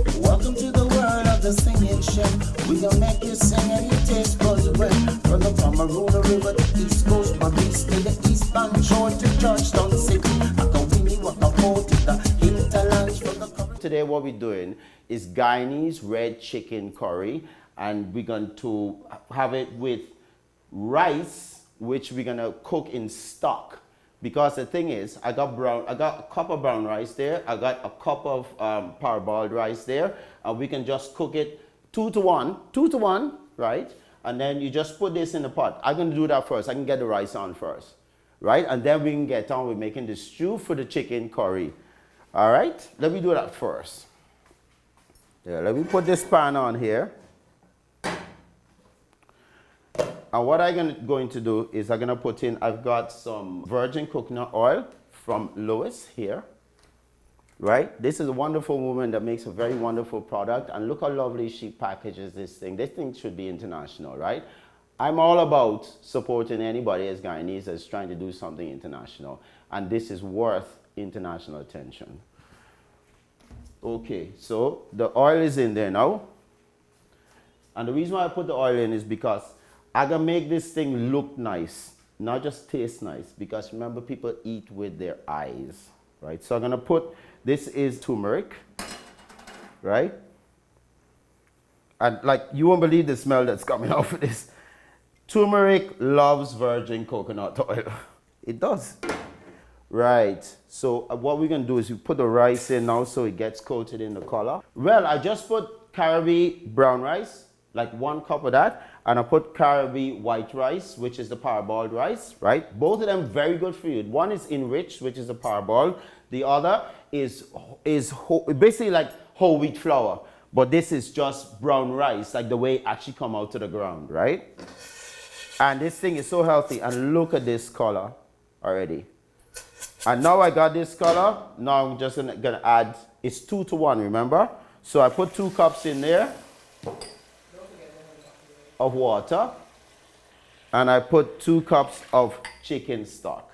Welcome to the world of the singing chef. We gonna make you sing and your taste buds wet. From the Pomeranian River to East Coast, my beast to the eastbound shore to Georgetown City. I can win you what I want to the hinterlands from the cover. Today what we're doing is Guyanese red chicken curry, and we're going to have it with rice, which we're gonna cook in stock. Because the thing is, I got a cup of brown rice there, I got a cup of parboiled rice there, and we can just cook it 2 to 1, right? And then you just put this in the pot. I'm gonna do that first. I can get the rice on first, right? And then we can get on with making the stew for the chicken curry. All right, let me do that first. Yeah, let me put this pan on here. And what I'm going to do is I'm going to put in, I've got some virgin coconut oil from Lois here, right? This is a wonderful woman that makes a very wonderful product. And look how lovely she packages this thing. This thing should be international, right? I'm all about supporting anybody as Guyanese that's trying to do something international. And this is worth international attention. Okay, so the oil is in there now. And the reason why I put the oil in is because I can make this thing look nice, not just taste nice, because remember, people eat with their eyes, right? So I'm gonna put, this is turmeric, right? And like, you won't believe the smell that's coming out of this. Turmeric loves virgin coconut oil. It does. Right, so what we're gonna do is we put the rice in now so it gets coated in the color. Well, I just put Caribbean brown rice, like 1 cup of that, and I put Caribbean white rice, which is the parboiled rice, right? Both of them very good for you. One is enriched, which is a parboiled. The other is basically like whole wheat flour, but this is just brown rice, like the way it actually come out to the ground, right? And this thing is so healthy, and look at this color already. And now I got this color, now I'm just gonna add, it's 2 to 1, remember? So I put 2 cups in there of water, and I put 2 cups of chicken stock.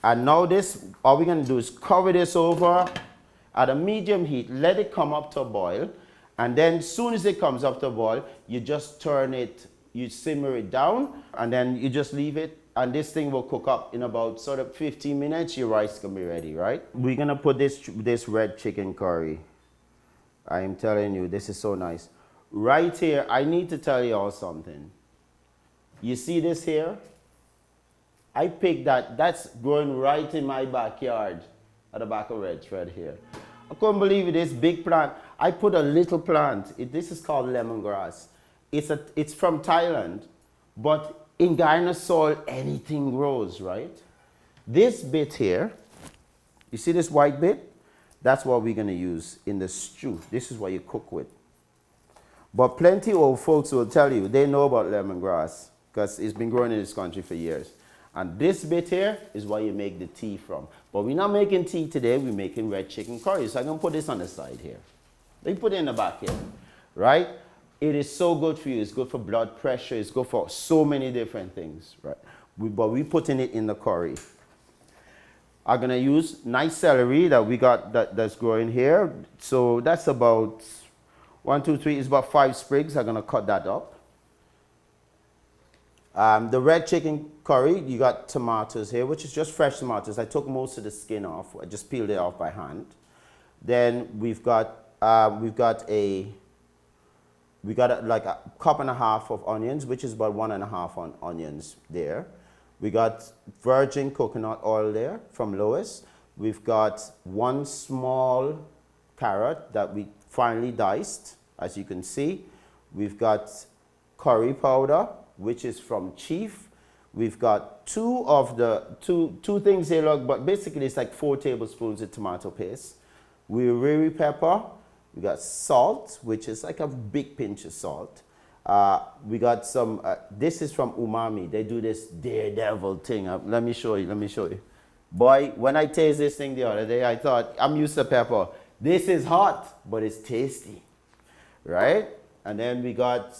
And now this, all we're gonna do is cover this over at a medium heat, let it come up to a boil, and then as soon as it comes up to a boil, you just turn it, you simmer it down, and then you just leave it, and this thing will cook up in about sort of 15 minutes, your rice can be ready, right? We're gonna put this red chicken curry. I am telling you, this is so nice. Right here, I need to tell you all something. You see this here? I picked that, that's growing right in my backyard at the back of Red Thread here. I couldn't believe it, this big plant. I put a little plant, this is called lemongrass. It's from Thailand, but in Guyana soil, anything grows, right? This bit here, you see this white bit? That's what we're gonna use in the stew. This is what you cook with. But plenty of folks will tell you, they know about lemongrass because it's been growing in this country for years. And this bit here is what you make the tea from. But we're not making tea today, we're making red chicken curry. So I'm gonna put this on the side here. Let me put it in the back here, right? It is so good for you. It's good for blood pressure. It's good for so many different things, right? But we're putting it in the curry. I'm gonna use nice celery that we got that's growing here. So that's about 1, 2, 3, it's about 5 sprigs. I'm gonna cut that up. The red chicken curry, you got tomatoes here, which is just fresh tomatoes. I took most of the skin off. I just peeled it off by hand. Then we've got like a cup and a half of onions, which is about 1.5 onions there. We got virgin coconut oil there from Lois. We've got 1 small carrot that we finely diced, as you can see. We've got curry powder, which is from Chief. We've got two things here, look, but basically it's like 4 tablespoons of tomato paste. Riri pepper. We got salt, which is like a big pinch of salt. We got some, this is from Umami. They do this daredevil thing. Let me show you. Boy, when I taste this thing the other day, I thought, I'm used to pepper. This is hot, but it's tasty, right? And then we got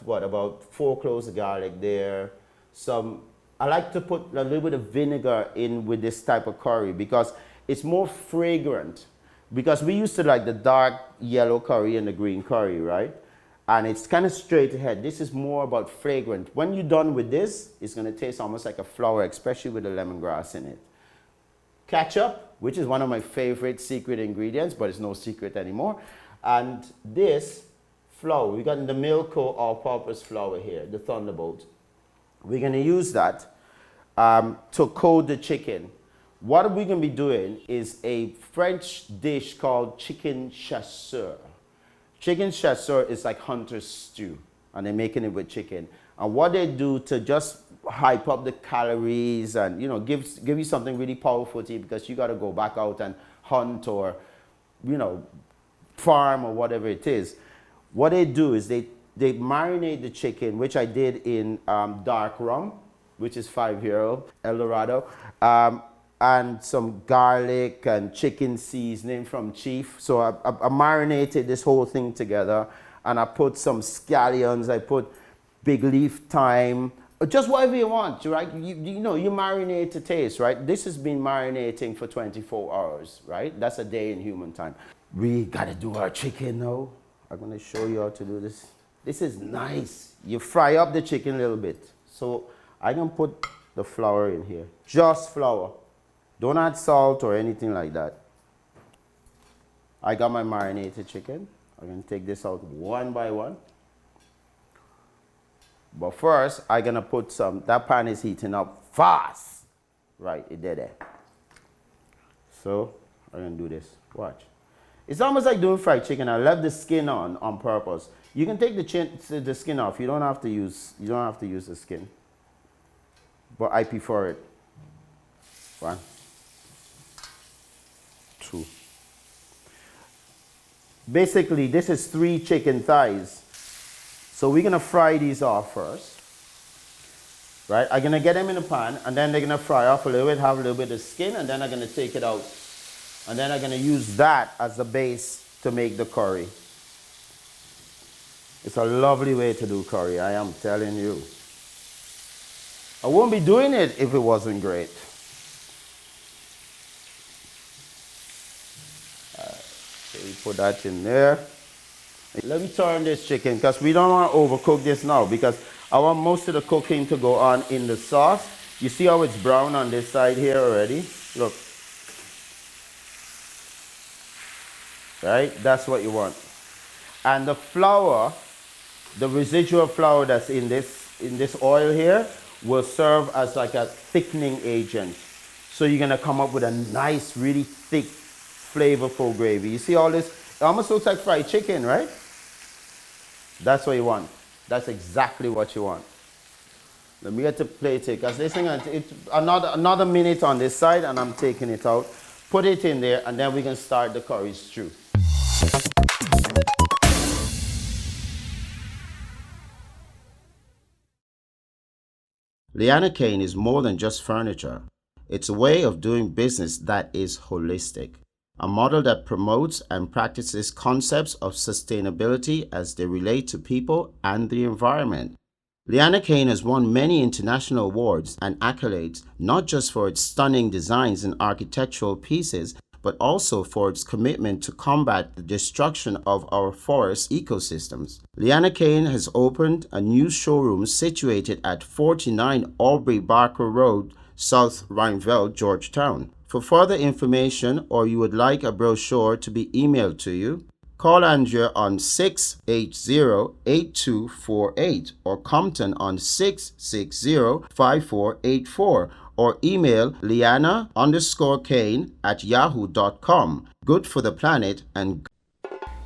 what, about 4 cloves of garlic there. I like to put a little bit of vinegar in with this type of curry because it's more fragrant, because we used to like the dark yellow curry and the green curry, right? And it's kind of straight ahead. This is more about fragrant. When you're done with this, it's going to taste almost like a flower, especially with the lemongrass in it. Ketchup, which is one of my favorite secret ingredients, but it's no secret anymore. And this flour, we got the Milko all-purpose flour here, the Thunderbolt. We're going to use that to coat the chicken. What we're going to be doing is a French dish called chicken chasseur. Chicken chasseur is like hunter's stew, and they're making it with chicken. And what they do to just hype up the calories and, you know, give you something really powerful to eat, because you got to go back out and hunt or, you know, farm or whatever it is. What they do is they marinate the chicken, which I did in dark rum, which is 5-year-old El Dorado, and some garlic and chicken seasoning from Chief. So I marinated this whole thing together, and I put some scallions, I put big leaf thyme, just whatever you want, right? You know, you marinate to taste, right? This has been marinating for 24 hours, right? That's a day in human time. We gotta do our chicken now. I'm gonna show you how to do this. This is nice. You fry up the chicken a little bit. So I can put the flour in here, just flour. Don't add salt or anything like that. I got my marinated chicken. I'm gonna take this out one by one. But first, I'm gonna put some, that pan is heating up fast. Right, it did it. So, I'm gonna do this, watch. It's almost like doing fried chicken. I left the skin on purpose. You can take the skin off. You don't have to use the skin. But I prefer it. 1, 2. Basically, this is 3 chicken thighs. So we're gonna fry these off first. Right? I'm gonna get them in a pan, and then they're gonna fry off a little bit, have a little bit of skin, and then I'm gonna take it out. And then I'm gonna use that as the base to make the curry. It's a lovely way to do curry, I am telling you. I wouldn't be doing it if it wasn't great. So we put that in there. Let me turn this chicken, because we don't want to overcook this now, because I want most of the cooking to go on in the sauce. You see how it's brown on this side here already? Look. Right? That's what you want. And the flour, the residual flour that's in this oil here, will serve as like a thickening agent. So you're gonna come up with a nice, really thick, flavorful gravy. You see all this? It almost looks like fried chicken, right? That's what you want. That's exactly what you want. Let me get to plate it, because this thing, it's another minute on this side, and I'm taking it out. Put it in there, and then we can start the curry stew. Liana Kane is more than just furniture. It's a way of doing business that is holistic. A model that promotes and practices concepts of sustainability as they relate to people and the environment. Liana Kane has won many international awards and accolades, not just for its stunning designs and architectural pieces, but also for its commitment to combat the destruction of our forest ecosystems. Liana Kane has opened a new showroom situated at 49 Aubrey Barker Road, South Rhineville, Georgetown. For further information, or you would like a brochure to be emailed to you, call Andrea on 680-8248 or Compton on 660-5484 or email liana_kane@yahoo.com. Good for the planet and...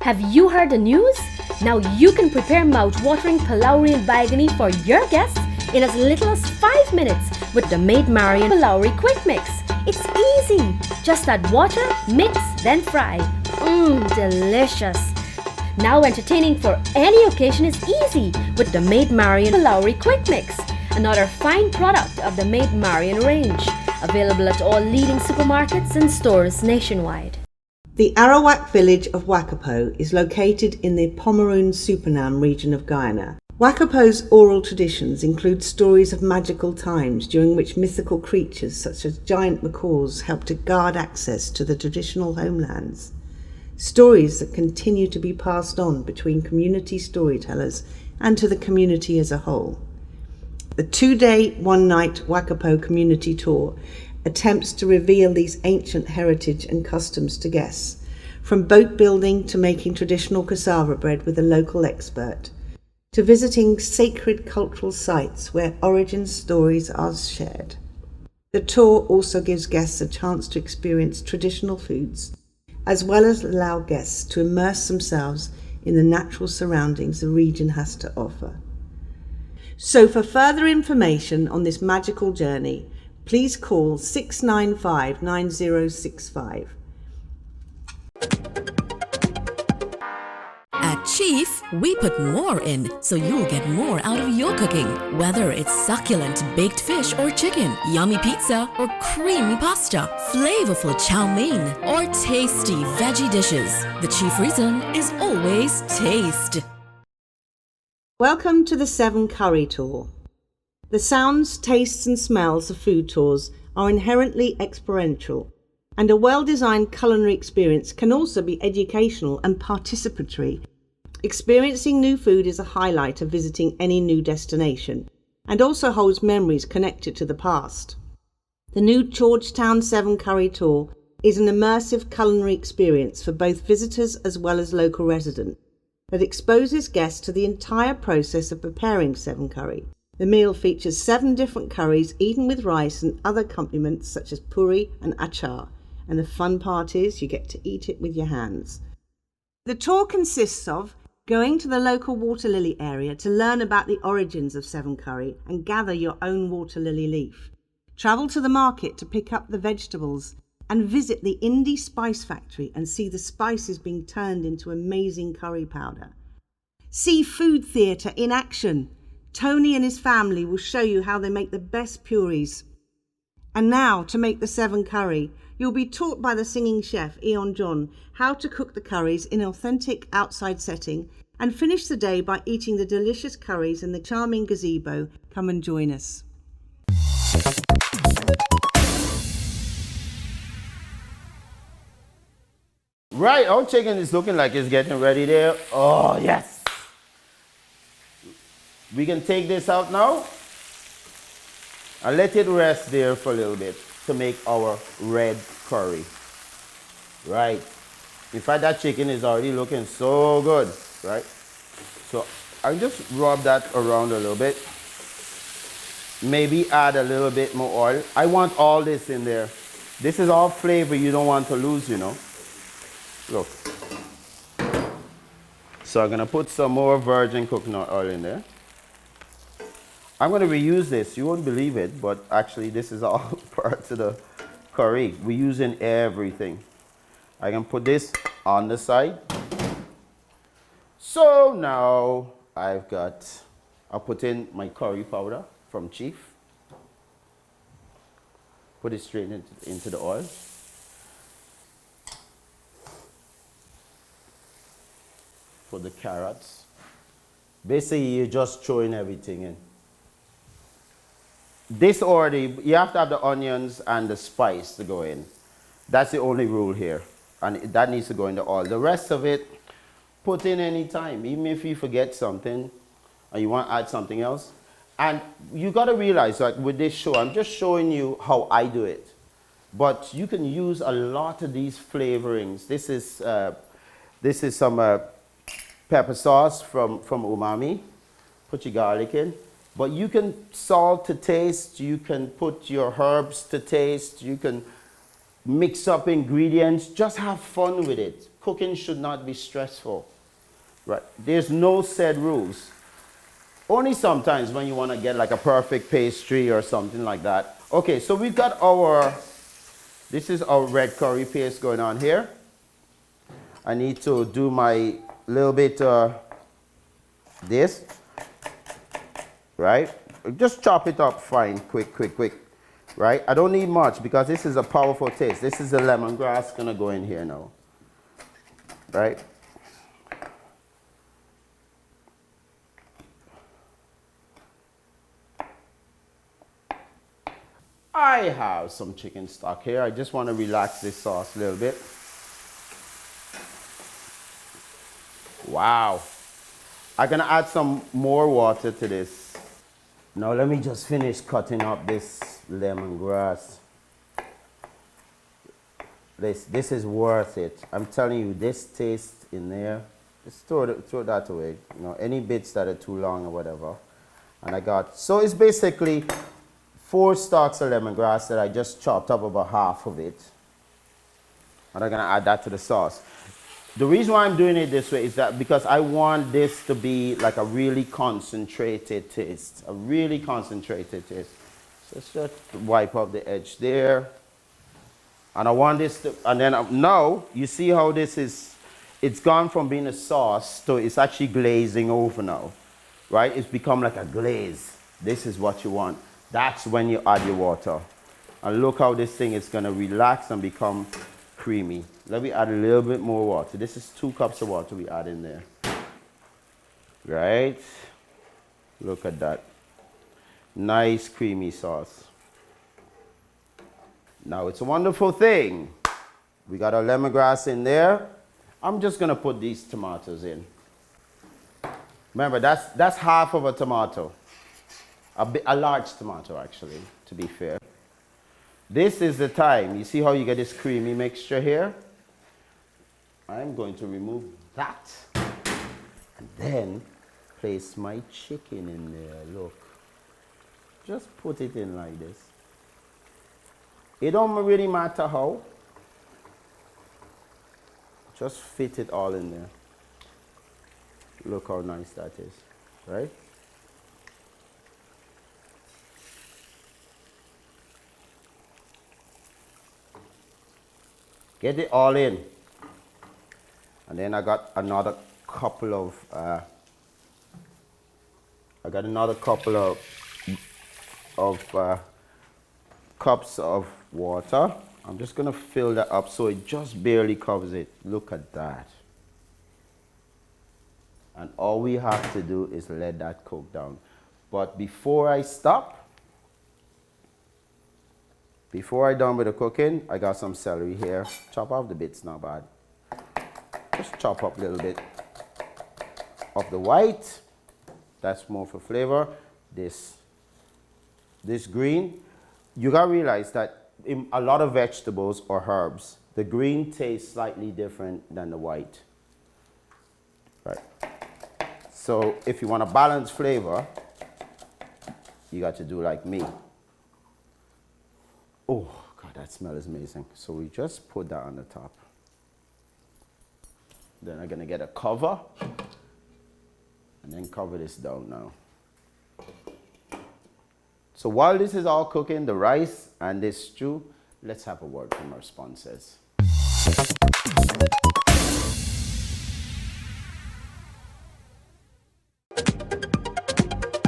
Have you heard the news? Now you can prepare mouth-watering Palauri and Baigani for your guests in as little as 5 minutes with the Maid Marian Palauri Quick Mix. It's easy. Just add water, mix, then fry. Delicious. Now entertaining for any occasion is easy with the Maid Marian Palauri Quick Mix, another fine product of the Maid Marian range, available at all leading supermarkets and stores nationwide. The Arawak village of Wakapo is located in the Pomeroon Supernam region of Guyana. Wakapo's oral traditions include stories of magical times during which mythical creatures such as giant macaws helped to guard access to the traditional homelands. stories that continue to be passed on between community storytellers and to the community as a whole. The 2-day, 1-night Wakapo community tour attempts to reveal these ancient heritage and customs to guests, from boat building to making traditional cassava bread with a local expert, to visiting sacred cultural sites where origin stories are shared. The tour also gives guests a chance to experience traditional foods, as well as allow guests to immerse themselves in the natural surroundings the region has to offer. So for further information on this magical journey, please call 695 9065. At Chief, we put more in so you'll get more out of your cooking. Whether it's succulent baked fish or chicken, yummy pizza or creamy pasta, flavorful chow mein or tasty veggie dishes, the chief reason is always taste. Welcome to the 7 Curry Tour. The sounds, tastes and smells of food tours are inherently experiential, and a well-designed culinary experience can also be educational and participatory. Experiencing new food is a highlight of visiting any new destination, and also holds memories connected to the past. The new Georgetown 7 Curry Tour is an immersive culinary experience for both visitors as well as local residents that exposes guests to the entire process of preparing 7 curry. The meal features 7 different curries eaten with rice and other accompaniments such as puri and achar, and the fun part is you get to eat it with your hands. The tour consists of going to the local water lily area to learn about the origins of 7 curry and gather your own water lily leaf. Travel to the market to pick up the vegetables and visit the Indie Spice Factory and see the spices being turned into amazing curry powder. See food theatre in action. Tony and his family will show you how they make the best puris. And now, to make the 7 curry, you'll be taught by the singing chef Eon John how to cook the curries in an authentic outside setting and finish the day by eating the delicious curries in the charming gazebo. Come and join us. Right, our chicken is looking like it's getting ready there. Oh, yes. We can take this out now and let it rest there for a little bit to make our red curry. Right. In fact, that chicken is already looking so good, right? So I'll just rub that around a little bit. Maybe add a little bit more oil. I want all this in there. This is all flavor you don't want to lose, you know. Look. So I'm going to put some more virgin coconut oil in there. I'm going to reuse this. You won't believe it, but actually this is all part of the curry. We're using everything. I can put this on the side. So now I'll put in my curry powder from Chief. Put it straight into the oil. Put the carrots. Basically, you're just throwing everything in. This already, you have to have the onions and the spice to go in. That's the only rule here. And that needs to go in the oil. The rest of it, put in any time. Even if you forget something or you want to add something else. And you got to realize, like with this show, I'm just showing you how I do it. But you can use a lot of these flavorings. This is some pepper sauce from Umami. Put your garlic in. But you can salt to taste, you can put your herbs to taste, you can mix up ingredients, just have fun with it. Cooking should not be stressful, right? There's no set rules. Only sometimes when you want to get like a perfect pastry or something like that. Okay, so we've got this is our red curry paste going on here. I need to do my little bit this. Right? Just chop it up fine, quick, right? I don't need much because this is a powerful taste. This is the lemongrass gonna go in here now, right? I have some chicken stock here. I just want to relax this sauce a little bit. Wow. I'm gonna add some more water to this. Now let me just finish cutting up this lemongrass. This is worth it. I'm telling you, this taste in there, just throw that away. You know, any bits that are too long or whatever. And I got, so it's basically 4 stalks of lemongrass that I just chopped up about half of it. And I'm gonna add that to the sauce. The reason why I'm doing it this way is that because I want this to be like a really concentrated taste. A really concentrated taste. So let's just wipe up the edge there. And I want this to, and then now, you see how this is, it's gone from being a sauce to it's actually glazing over now. Right? It's become like a glaze. This is what you want. That's when you add your water. And look how this thing is gonna relax and become creamy. Let me add a little bit more water. This is 2 cups of water we add in there. Right? Look at that. Nice creamy sauce. Now it's a wonderful thing. We got our lemongrass in there. I'm just gonna put these tomatoes in. Remember, that's half of a tomato. A large tomato, actually, to be fair. This is the time. You see how you get this creamy mixture here? I'm going to remove that. And then place my chicken in there. Look. Just put it in like this. It don't really matter how. Just fit it all in there. Look how nice that is, right? Get it all in. And then I got another couple of cups of water. I'm just gonna fill that up so it just barely covers it. Look at that. And all we have to do is let that cook down. But before I stop, before I'm done with the cooking, I got some celery here. Chop off the bits, not bad. Just chop up a little bit of the white. That's more for flavor. This green, you gotta realize that in a lot of vegetables or herbs, the green tastes slightly different than the white. Right. So if you want a balanced flavor, you got to do like me. Oh, God, that smell is amazing. So we just put that on the top. Then I'm gonna get a cover and then cover this down now. So while this is all cooking, the rice and this stew, let's have a word from our sponsors.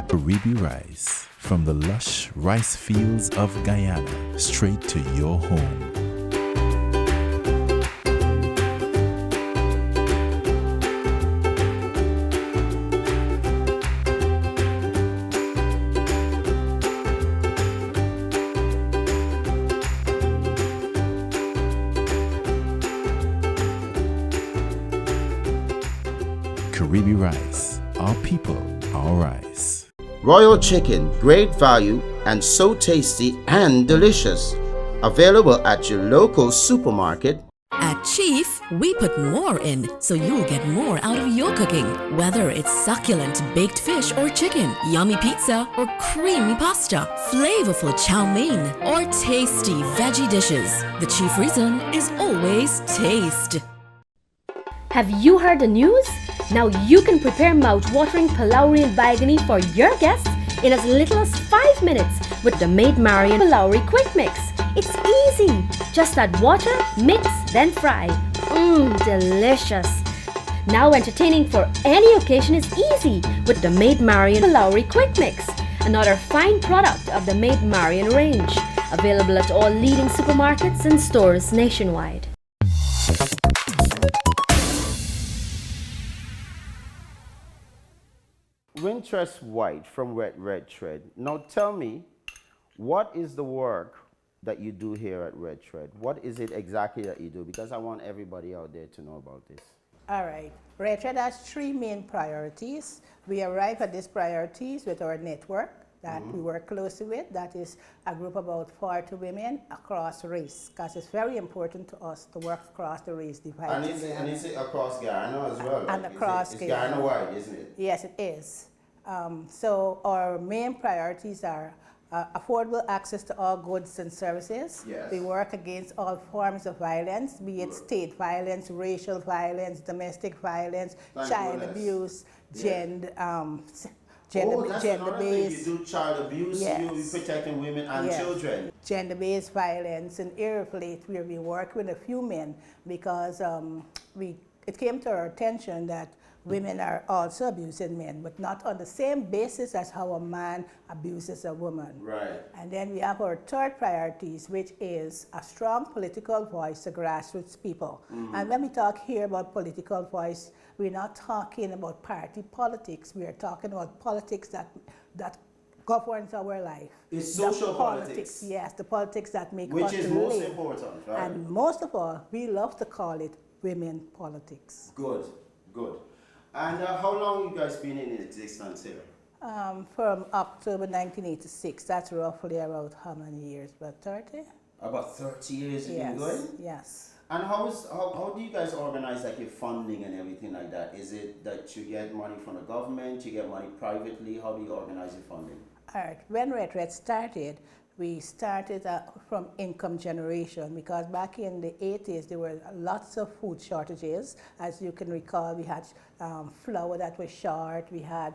Caribbean rice from the lush rice fields of Guyana, straight to your home. Caribbean rice, our people, our rice. Royal chicken, great value and so tasty and delicious. Available at your local supermarket. At Chief, we put more in so you'll get more out of your cooking. Whether it's succulent baked fish or chicken, yummy pizza or creamy pasta, flavorful chow mein or tasty veggie dishes, the chief reason is always taste. Have you heard the news? Now you can prepare mouth-watering Palaurian Baigani for your guests in as little as 5 minutes with the Maid Marian Palauri Quick Mix. It's easy. Just add water, mix, then fry. Delicious. Now entertaining for any occasion is easy with the Maid Marian Palauri Quick Mix, another fine product of the Maid Marian range, available at all leading supermarkets and stores nationwide. Wintress White from Red Thread. Now tell me, what is the work that you do here at Red Thread? What is it exactly that you do? Because I want everybody out there to know about this. All right. Red Thread has three main priorities. We arrive at these priorities with our network that we work closely with. That is a group of about 40 women across race, because it's very important to us to work across the race divide. And it's across Guyana as well. And across it's Guyana-wide, isn't it? Yes, it is. So our main priorities are affordable access to all goods and services. Yes. We work against all forms of violence, be it state violence, racial violence, domestic violence, child abuse, gender That's gender another thing. based. You do child abuse, Yes. you're protecting women and children. Gender-based violence and irreflate, where we work with a few men because it came to our attention that women are also abusing men, but not on the same basis as how a man abuses a woman. Right. And then we have our third priorities, which is a strong political voice to grassroots people. And when we talk here about political voice, we're not talking about party politics. We are talking about politics that governs our life. It's social politics. Yes, the politics that make Which us is live. most important, right? And most of all, we love to call it women politics. Good, good. And how long you guys been in existence here? From October 1986, that's roughly about how many years? About 30? About 30 years you've been Yes, going? yes. And how do you guys organize like your funding and everything like that? Is it that you get money from the government, you get money privately? How do you organize your funding? All right, when Red Thread started, we started from income generation, because back in the 80s there were lots of food shortages. As you can recall, we had flour that was short, we had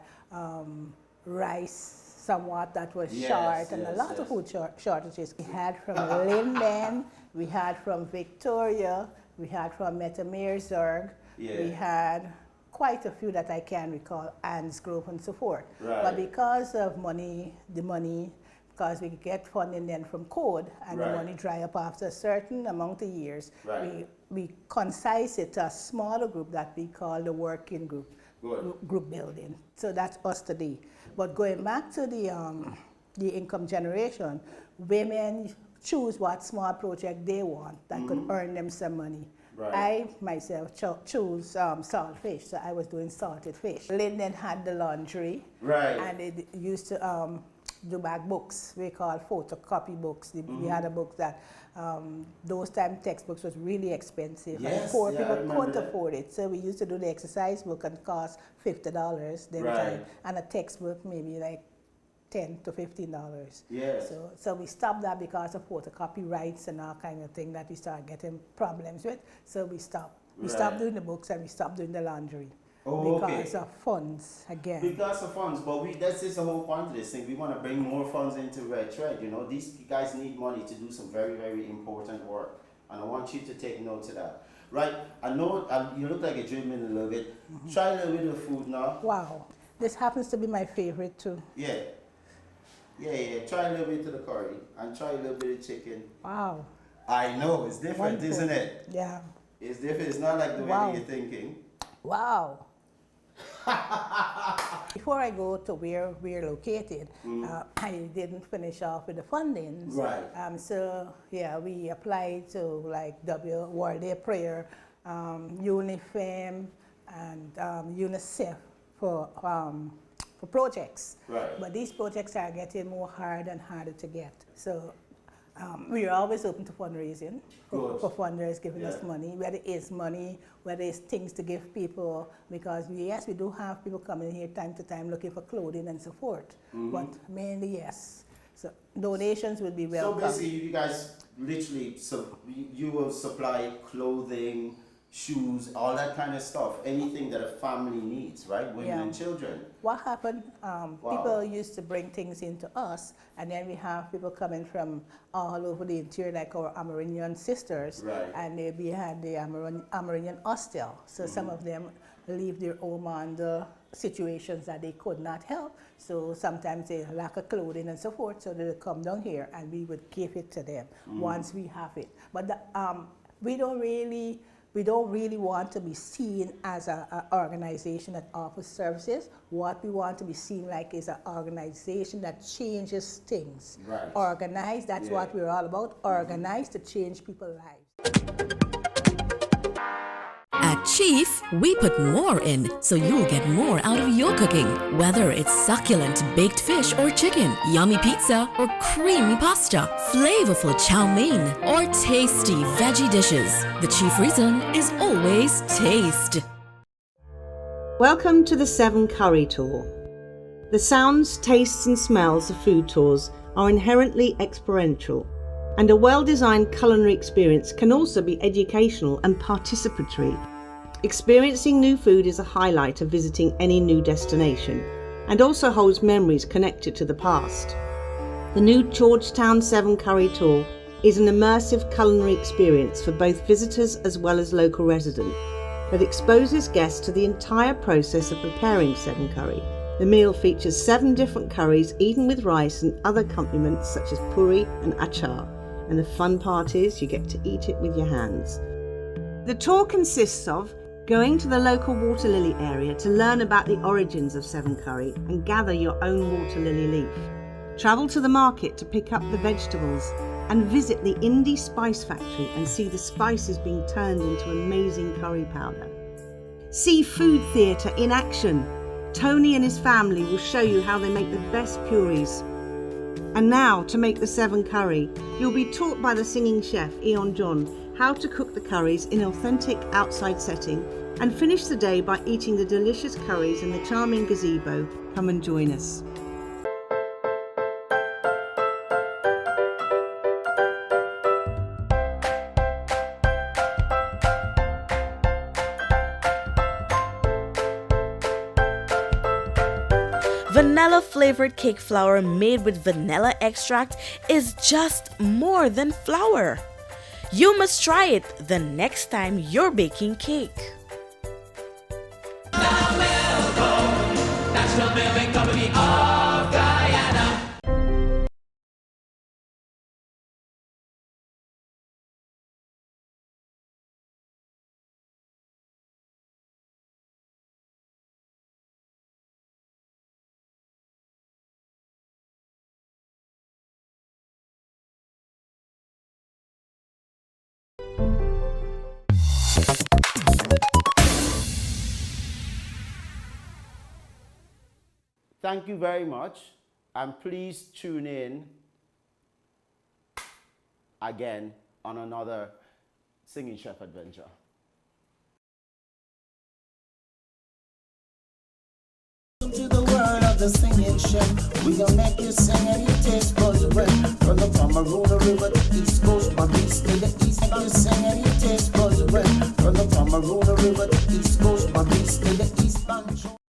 rice somewhat that was short, and a lot of food shortages. We had from Linden, we had from Victoria, we had from Metamerzorg, we had quite a few that I can recall, Anne's Grove and so forth. Right. But because of the money, because we get funding then from code, and the money dry up after a certain amount of years, we concise it to a smaller group that we call the working group, group building. So that's us today. But going back to the income generation, women choose what small project they want that could earn them some money. Right. I myself choose salt fish, so I was doing salted fish. Linden had the laundry, and they used to do back books. We call photocopy books. We had a book that those time textbooks was really expensive. Yes, and poor people couldn't that. afford it, so we used to do the exercise book and cost $50 then time, and a textbook maybe like $10 to $15. Yes. So we stopped that because of photocopy rights and all kind of thing that we started getting problems with. So we stopped. We stopped doing the books and we stopped doing the laundry. Because of funds, again. Because of funds, but that's just the whole point of this thing. We want to bring more funds into Red Thread. You know, these guys need money to do some very, very important work. And I want you to take note of that. Right, I know you look like you're dreaming a little bit. Try a little bit of food now. Wow, this happens to be my favorite too. Yeah. Try a little bit of the curry and try a little bit of chicken. Wow. I know, it's different, Wonderful. isn't it? Yeah. It's different. It's not like the way that you're thinking. Wow. Before I go to where we're located, I didn't finish off with the fundings. Right. So yeah, we applied to like World Day Prayer, UNIFEM, and UNICEF for projects. Right. But these projects are getting more hard and harder to get. So we are always open to fundraising for funders giving us money, whether it's money, whether it's things to give people, because we do have people coming here time to time looking for clothing and so forth, but mainly yes. So donations would be welcome. So basically you guys literally, you will supply clothing, shoes, all that kind of stuff, anything that a family needs, right? Women and children. What happened, people used to bring things into us, and then we have people coming from all over the interior, like our Amerindian sisters, and they had the Amerindian hostel. So some of them leave their home under situations that they could not help. So sometimes they lack of clothing and so forth, so they come down here and we would give it to them once we have it. But we don't really want to be seen as an organization that offers services. What we want to be seen like is an organization that changes things. Right. Organized, that's what we're all about. Organized to change people's lives. At At Chief, we put more in so you'll get more out of your cooking. Whether it's succulent baked fish or chicken, yummy pizza or creamy pasta, flavorful chow mein or tasty veggie dishes, the chief reason is always taste. Welcome to the 7 Curry Tour. The sounds, tastes and smells of food tours are inherently experiential, and a well-designed culinary experience can also be educational and participatory. Experiencing new food is a highlight of visiting any new destination, and also holds memories connected to the past. The new Georgetown 7 Curry Tour is an immersive culinary experience for both visitors as well as local residents that exposes guests to the entire process of preparing 7 curry. The meal features 7 different curries eaten with rice and other accompaniments such as puri and achar, and the fun part is you get to eat it with your hands. The tour consists of going to the local water lily area to learn about the origins of 7 curry and gather your own water lily leaf. Travel to the market to pick up the vegetables and visit the Indie Spice Factory and see the spices being turned into amazing curry powder. See food theatre in action. Tony and his family will show you how they make the best purees. And now, to make the 7 curry, you'll be taught by the singing chef Eon John how to cook the curries in an authentic outside setting and finish the day by eating the delicious curries in the charming gazebo. Come and join us. Vanilla flavored cake flour made with vanilla extract is just more than flour. You must try it the next time you're baking cake. National Milling Company of Guyana. Thank you very much, and please tune in again on another Singing Chef adventure. To the world of the singing chef, we gon' make you sing and your taste buds red. From the Pomeruna River to East Coast, my beast to the east, make you sing and your taste buds red. From the Pomeruna River to East Coast, my beast to the east.